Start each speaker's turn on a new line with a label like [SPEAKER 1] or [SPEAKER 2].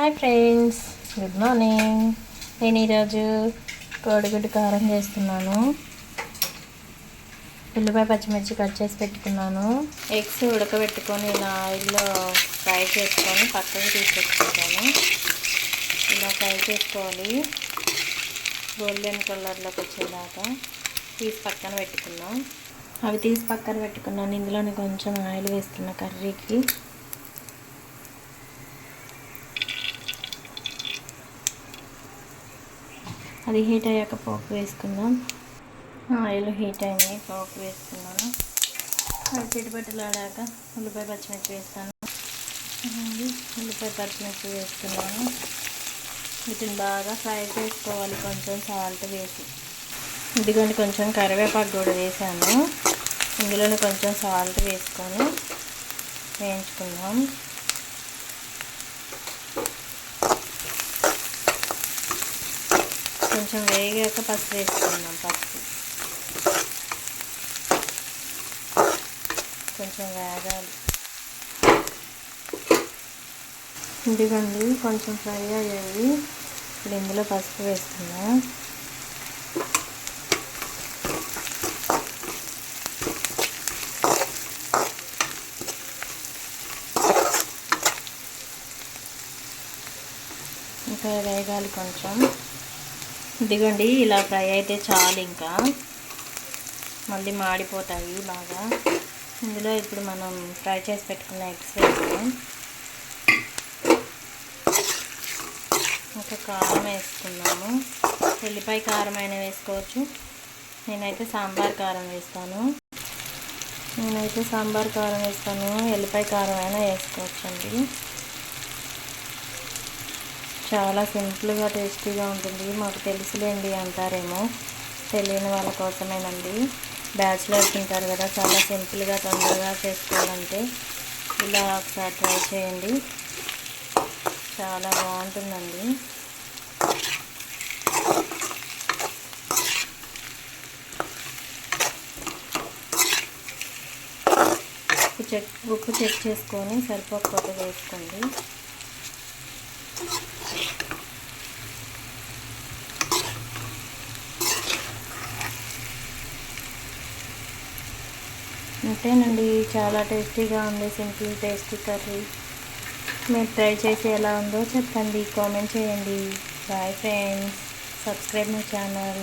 [SPEAKER 1] Hi friends, good morning. నేను ఈరోజు కోడిగుడ్డు కారం చేస్తున్నాను. ఉల్లిపాయ పచ్చిమిర్చి కట్ చేసి పెట్టుకున్నాను. ఎగ్స్ ఉడకబెట్టుకొని ఇలా ఆయిల్లో ఫ్రై చేసుకొని పక్కకు తీసేసుకుంటాను. ఇలా ఫ్రై చేసుకోవాలి, గోల్డెన్ కలర్లోకి వచ్చేదాకా తీసి పక్కన పెట్టుకున్నాం. అవి తీసి పక్కన పెట్టుకున్నాను. ఇందులోనే కొంచెం ఆయిల్ వేస్తున్నా కర్రీకి. అది హీట్ అయ్యాక పోపు వేసుకుందాం. ఆయిల్ హీట్ అయింది, పోపు వేసుకున్నాను. అది చిటపటలాడాక ఉల్లిపాయ పచ్చిమిర్చి వేస్తాను. ఉల్లిపాయ పచ్చిమిర్చి వేస్తున్నాను. వీటిని బాగా ఫ్రై చేసుకోవాలి, కొంచెం సాల్ట్ వేసి. ఇదిగోండి, కొంచెం కరివేపాకు కూడా వేసాను. ఇందులోనే కొంచెం సాల్ట్ వేసుకొని వేయించుకుందాం. కొంచెం వేగాక పసుపు వేసుకుందాం. పసుపు కొంచెం వేగాలి. ఇదిగోండి, కొంచెం ఫ్రై అయ్యాయి. ఇప్పుడు ఇందులో పసుపు వేసుకుందాం. ఇంకా వేగాలి కొంచెం. ఇదిగోండి, ఇలా ఫ్రై అయితే చాలు, ఇంకా మళ్ళీ మాడిపోతాయి బాగా. ఇందులో ఇప్పుడు మనం ఫ్రై చేసి పెట్టుకున్న ఎగ్స్ వేస్తాం. ఇంకా కారం వేసుకున్నాము. ఎల్లిపాయ కారం అయినా వేసుకోవచ్చు. నేనైతే సాంబార్ కారం వేస్తాను. ఎల్లిపాయ కారం అయినా వేసుకోవచ్చండి. చాలా సింపుల్గా టేస్టీగా ఉంటుంది. మాకు తెలుసులేండి అంటారేమో, తెలియని వాళ్ళ కోసమేనండి. బ్యాచిలర్స్ ఉంటారు కదా, చాలా సింపుల్గా తొందరగా చేసుకోవాలంటే ఇలా ఒకసారి ట్రై చేయండి. చాలా బాగుంటుందండి. ఉప్పు చెక్ చేసుకొని సరిపోకపోతే వేసుకోండి. అంతేనండి, చాలా టేస్టీగా ఉంది. Simple tasty curry. మీరు ట్రై చేసి ఎలా ఉందో చెప్పండి, కామెంట్ చేయండి. Bye friends, subscribe my channel.